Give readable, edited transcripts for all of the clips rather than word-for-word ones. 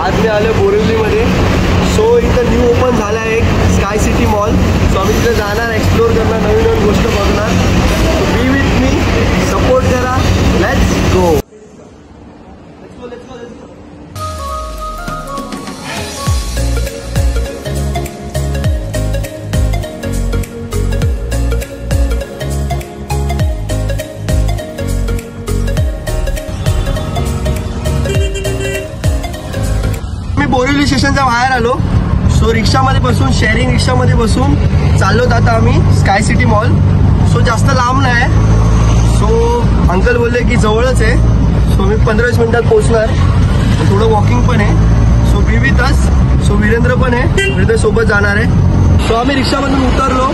आज मी आलो बोरिवलीमध्ये. सो इथं new open झाला आहे एक स्काय सिटी मॉल. सो आम्ही तिथे जाणार, एक्सप्लोर करणार, नवीन नवीन गोष्ट बघणार. बी विथ मी, सपोर्ट करा. Let's go. बोरिवली स्टेशनच्या बाहेर आलो. सो रिक्षामध्ये बसून, शेअरिंग रिक्षामध्ये बसून चाललो आता आम्ही स्काय सिटी मॉल. सो जास्त लांब नाही आहे. सो अंकल बोलले की जवळच आहे. सो मी 15-20 मिनिटात पोहोचणार. थोडं वॉकिंग पण आहे. सो बी विथ अस. सो वीरेंद्र पण आहे, वीरेंद्र सोबत जाणार आहे. सो आम्ही रिक्षामधून उतरलो.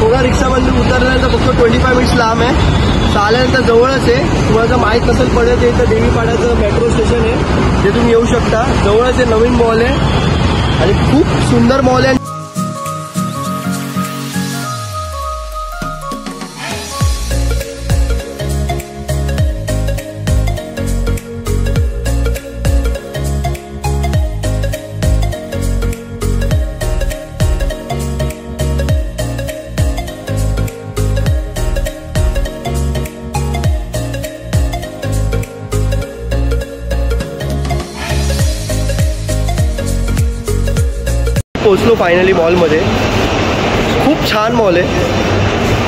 थोडा रिक्षामधून उतरल्यानंतर फक्त 25 मिनिट्स लांब आहे. आल्यानंतर जवळच आहे. तुम्हाला जर माहीत नसेल पडत आहे तर देवीपाड्याचं मेट्रो स्टेशन आहे, जे तुम्ही येऊ शकता. जवळच आहे, नवीन मॉल आहे आणि खूप सुंदर मॉल आहे. पोचलो फायनली मॉलमध्ये. खूप छान मॉल आहे,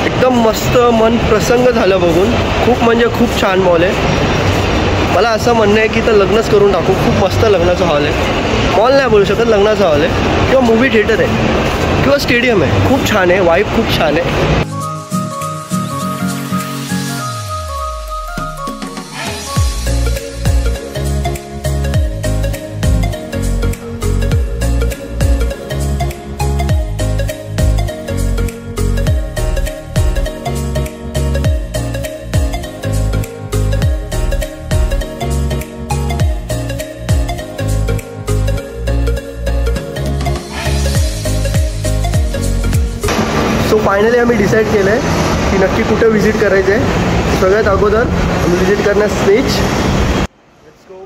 एकदम मस्त, मन प्रसन्न झालं बघून. खूप म्हणजे खूप छान मॉल आहे. मला असं म्हणणं आहे की तर लग्नच करून टाकू. खूप मस्त लग्नाचा हॉल आहे. मॉल नाही बोलू शकत, लग्नाचा हॉल आहे किंवा मूवी थिएटर आहे किंवा स्टेडियम आहे. खूप छान आहे, वाईब खूप छान आहे. सो फायनली आम्ही डिसाईड केलं आहे की नक्की कुठं व्हिजिट करायचं आहे. सगळ्यात अगोदर आम्ही व्हिजिट करणार स्नेच. Let's go.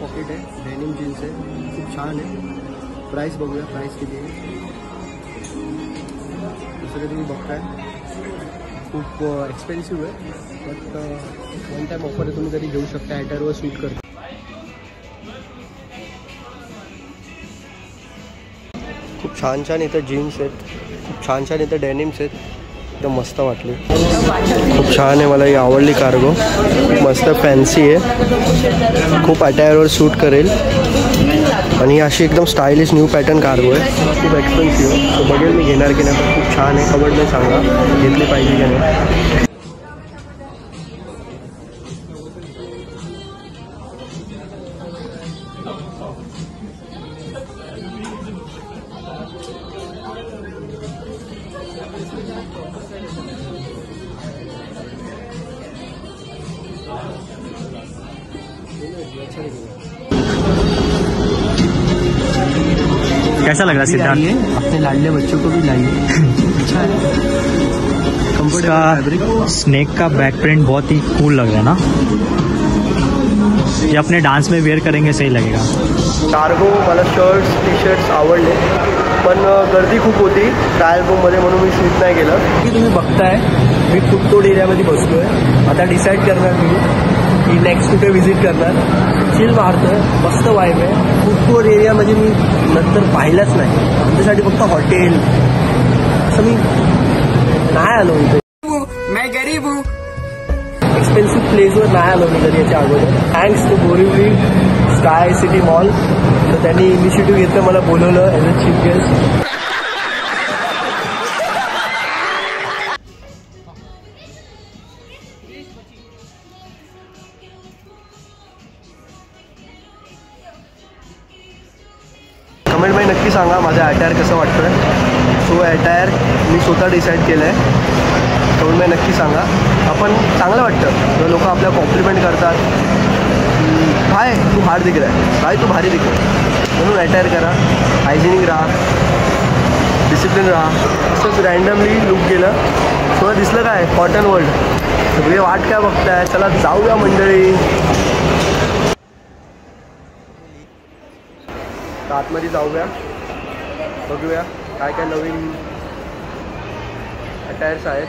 पॉकेट आहे, डेनिम जीन्स आहे, खूप छान आहे. प्राईस बघूया, प्राईस किती आहे. दुसरं तुम्ही बघताय खूप एक्सपेन्सिव्ह आहे, बट वन टाईम ऑफर आहे, तुम्ही कधी घेऊ शकता. ॲटरवर सूट करतो. खूप छान छान इथं जीन्स आहेत, खूप छान छान इथं डेनिम्स आहेत. एकदम मस्त वाटली, खूप छान आहे. मला ही आवडली कार्गो, मस्त फॅन्सी आहे, खूप अटायरवर सूट करेल. आणि अशी एकदम स्टायलिश न्यू पॅटर्न कार्गो आहे. खूप एक्सपेन्सिव्ह आहे. तो बघेल मी घेणार की नाही, पण खूप छान आहे. कमेंट नाही सांगा घेतली पाहिजे की नाही. कैसा लग रहा है सिद्धार्थ? अपने लाडले बच्चों को भी लाइए. अच्छा है, इसका स्नेक का बैक प्रिंट बहुत ही कूल लग रहा है ना. ये अपने डांस में वेयर करेंगे सही लगेगा. कार्गो मला शर्ट्स टी शर्ट्स आवडले, पण गर्दी खूप होती ट्रायल रूममध्ये, म्हणून मी शूट नाही केलं. की तुम्ही बघताय मी फूड एरियामध्ये बसलो आहे. आता डिसाईड करणार मी की नेक्स्ट कुठे व्हिजिट करणार. चिल मारतोय, मस्त वाईब आहे. फूड एरिया म्हणजे मी नंतर पाहिलंच नाही. आमच्यासाठी फक्त हॉटेल असं मी नाही आलो इथे. मैं गरीब हूँ. एक्सपेन्सिव्ह प्लेसवर नाही आलो मी कधी याच्या अगोदर. Thanks to Borivali sky city mall. तर त्यांनी इनिशिएटिव्ह घेतलं, मला बोलवलं ॲज अ चीफ गेस्ट. कमेंटमध्ये नक्की सांगा माझं अटायर कसं वाटतं. सो अटायर मी स्वतः डिसाईड केलं आहे, कमेंटमध्ये नक्की सांगा. आपण चांगलं वाटतं लोक आपल्या कॉम्प्लिमेंट करतात, भाई तू हार्ड दिख रहा है, भाई तू भारी दिख रहा है. म्हणून अटायर करा, हायजेनिक राहा, डिसिप्लिन राहा. असंच रँडमली लुक गेलं तुम्हाला दिसलं काय कॉटन वर्ल्ड, सगळे वाट काय बघताय, चला जाऊया मंडळी. आतमध्ये जाऊया, बघूया काय काय नवीन अटायर्स आहेत.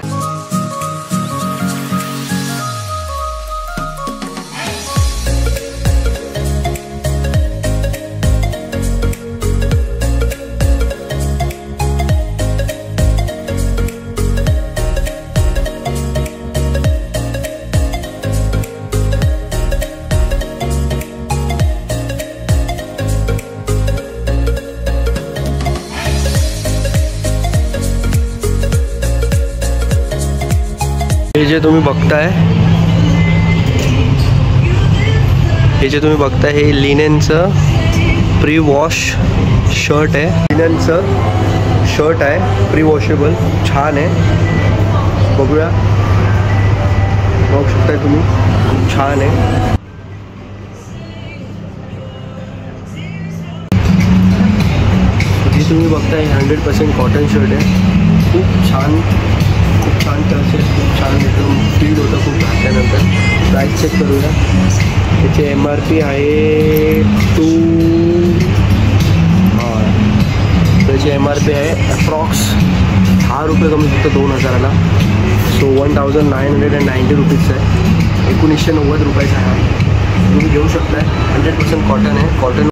हे जे तुम्ही बघताय हे लिनेनचं प्री वॉश शर्ट आहे. लिनेनचं शर्ट आहे प्री वॉशेबल, छान आहे. बघूया, बघू शकताय तुम्ही, खूप छान आहे. हे तुम्ही बघताय 100% कॉटन शर्ट आहे. खूप छान कलर, खूप छान एकदम फील होतं खूप घातल्यानंतर. प्राईस चेक करूया. त्याचे MRP आहे त्याची MRP आहे अप्रॉक्स 10 रुपये कमी, फक्त 2000ला. सो 1990 रुपीजचं आहे. 1990 रुपयाचा आहे. तुम्ही घेऊ शकताय. 100% कॉटन आहे. कॉटन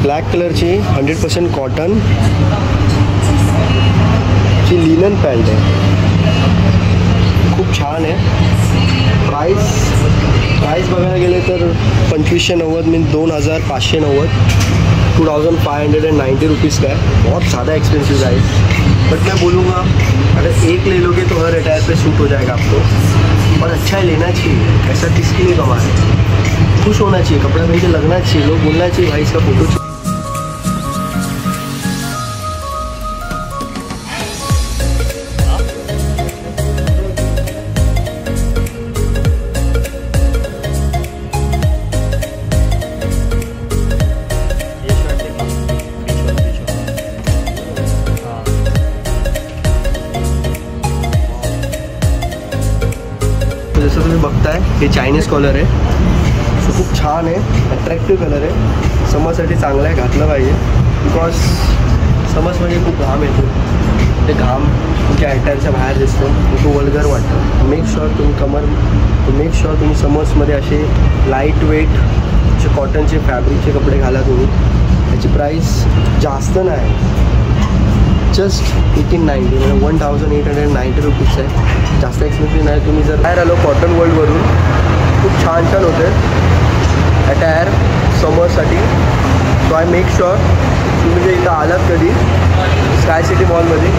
ब्लॅक कलरची 100% कॉटन ची लिनन पॅन्ट आहे. खूप छान आहे. प्राईस बघायला गेले तर 2590 मीन 2590, 2590 रुपीज़ का है. बहुत ज़्यादा एक्सपेंसिव है. बट मैं बोलूँगा अगर एक ले लोगे तो हर अटायर पे सूट हो जाएगा आपको. और अच्छा ही लेना चाहिए. ऐसा किसके लिए कमा है. खुश होना चाहिए, कपड़ा पहन के लगना चाहिए. लोग बोलना चाहिए भाई इसका फोटो. जसं तुम्ही बघताय हे चायनीज कॉलर आहे. सो खूप छान आहे, अट्रॅक्टिव्ह कलर आहे. समरसाठी चांगला आहे, घातलं पाहिजे. बिकॉज समर्समध्ये खूप घाम येतो. ते घाम तुमच्या अटायरच्या बाहेर दिसतो, तो वल्गर वाटतो. मेक शुअर तुम्ही समर्समध्ये असे लाईट वेट असे कॉटनचे फॅब्रिकचे कपडे घाला तुम्ही. त्याची प्राईस जास्त नाही, जस्ट 1890 म्हणजे 1890 रुपीज आहे. जास्त एक्सपेन्सिव्ह नाही. तुम्ही जर बाहेर आलो कॉटन वर्ल्डवरून, खूप छान होते अटायर समरसाठी. सो आय मेक शुअर तुम्ही जर इथं आलात कधी स्काय सिटी मॉलमध्ये,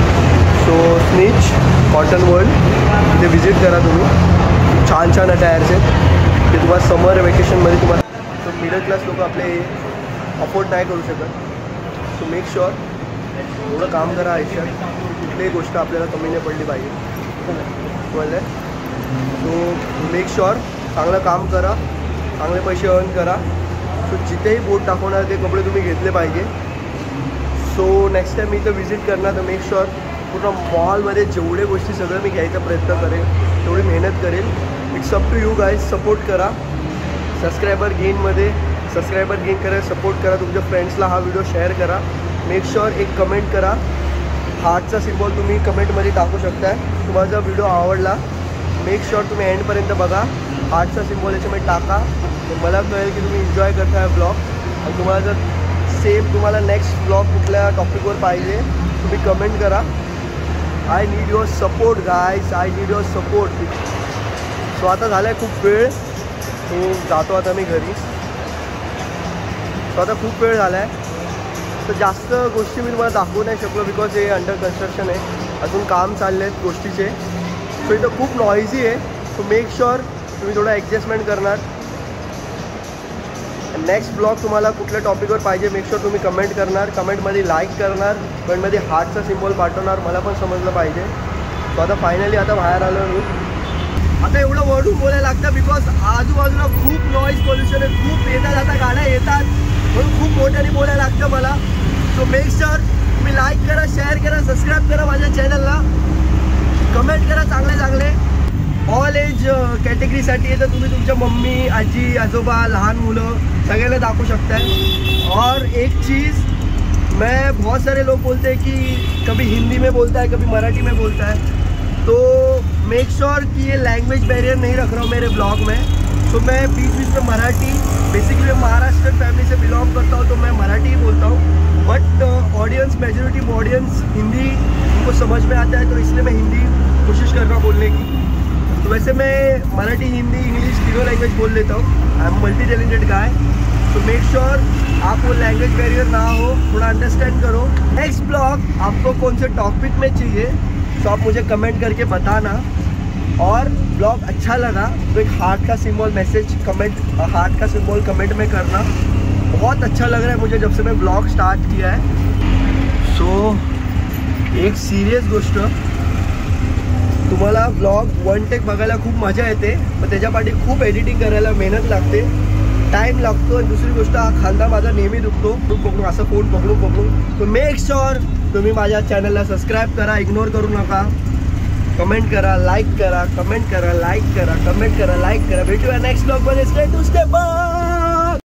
सो स्निच कॉटन वर्ल्ड तिथे विजिट करा तुम्ही. खूप छान अटायर्स आहेत ते तुम्हाला समर वेकेशनमध्ये तुम्हाला. सो मिडल क्लास लोक आपले अफोर्ड नाही करू शकत. सो मेक शुअर थोडं काम करा आयुष्यात. कुठलीही गोष्ट आपल्याला कमी नाही पडली पाहिजे. बोलले सो मेक शुअर चांगलं काम करा, चांगले पैसे अर्न करा. सो जिथेही बोट दाखवणार ते कपडे तुम्ही घेतले पाहिजे. सो नेक्स्ट टाईम मी इथं विजिट करणार तर मेक शुअर पूर्ण मॉलमध्ये जेवढे गोष्टी सगळं मी घ्यायचा प्रयत्न करेन, तेवढी मेहनत करेन. It's up to you guys. Support करा. सबस्क्रायबर गेन करा, सपोर्ट करा. तुमच्या फ्रेंड्सला हा व्हिडिओ शेअर करा. मेक शुअर एक कमेंट करा. हार्टचा सिम्बॉल तुम्ही कमेंटमध्ये टाकू शकताय. तुम्हाला जर व्हिडिओ आवडला मेक शुअर तुम्ही एंडपर्यंत बघा. हार्टचा सिम्बॉल याच्यामध्ये टाका, तर मला कळेल की तुम्ही एन्जॉय करताय ब्लॉग. आणि तुम्हाला जर तुम्हाला नेक्स्ट ब्लॉग कुठल्या टॉपिकवर पाहिजे तुम्ही कमेंट करा. I need your support guys, I need your support. So आता झाला आहे खूप वेळ, तो जातो आता मी घरी. सो आता खूप वेळ झाला आहे, तर जास्त गोष्टी मी तुम्हाला दाखवू नाही शकलो बिकॉज हे अंडर कन्स्ट्रक्शन आहे. अजून काम चालले आहेत गोष्टीचे. सो इथं खूप नॉईझी आहे. सो मेक शुअर तुम्ही थोडं ॲडजस्टमेंट करणार. नेक्स्ट ब्लॉग तुम्हाला कुठल्या टॉपिकवर पाहिजे मेक शुअर तुम्ही कमेंट करणार. कमेंटमध्ये लाईक करणार, कमेंटमध्ये हार्टचा सिम्बॉल पाठवणार. मला पण समजलं पाहिजे. सो आता फायनली आता बाहेर आलो मी. आता एवढं वळून बोलायला लागतं बिकॉज आजूबाजूला खूप नॉईज पोल्युशन आहे, खूप येता जाता गाड्या येतात, म्हणून खूप मोठ्याने बोलायला लागतं मला. सो मेक श्युअर तुम्ही लाईक करा, शेअर करा, सबस्क्राईब करा माझ्या चॅनलला, कमेंट करा चांगले चांगले. ऑल एज कॅटेगरीसाठी आहे, तर तुम्ही तुमच्या मम्मी, आजी, आजोबा, लहान मुलं सगळ्यांना दाखवू शकताय. और एक चीज़, मैं बहुत सारे लोग बोलते हैं कि कभी हिंदी में बोलता है, कभी मराठी में बोलता है, तो मेक श्योर कि ये लैंग्वेज बैरियर नहीं रख रहा हूँ मेरे ब्लॉग में. तो मैं बीच बीच में मराठी, बेसिकली मैं महाराष्ट्र फैमिली से बिलोंग करता हूँ, तो मैं मराठी ही बोलता हूँ. But audience, majority audience Hindi उनको समझ में आता है, तो इसलिए मैं हिंदी कोशिश कर रहा हूँ बोलने की. तो वैसे मैं मराठी, हिंदी, इंग्लिश तीनों लैंग्वेज बोल लेता हूँ. I am multi talented guy. तो मेक श्योर आपको लैंग्वेज बैरियर ना हो, थोड़ा अंडरस्टैंड करो. नेक्स्ट ब्लॉग आपको कौन से टॉपिक में चाहिए तो आप मुझे कमेंट करके बताना. और ब्लॉग अच्छा लगा तो एक हार्ट का सिंबल मैसेज कमेंट, हार्ट का सिंबल कमेंट में करना. बहुत अच्छा लग रहा है मुझे जब से मैं ब्लॉग स्टार्ट किया है. सो एक सिरियस गोष्ट, तुम्हाला ब्लॉग वन टेक बघायला खूप मजा येते, पण त्याच्यापाठी खूप एडिटिंग करायला मेहनत लागते, टाईम लागतो. आणि दुसरी गोष्ट, हा खांदा माझा नेहमी दुखतो पकडून, असं फोन पकडून. तो मेक श्योर तुम्ही माझ्या चॅनलला सबस्क्राईब करा, इग्नोर करू नका, कमेंट करा, लाईक करा, कमेंट करा, लाईक करा, कमेंट करा, लाईक करा. भेटूया नेक्स्ट ब्लॉगमध्ये. Stay to stay bye.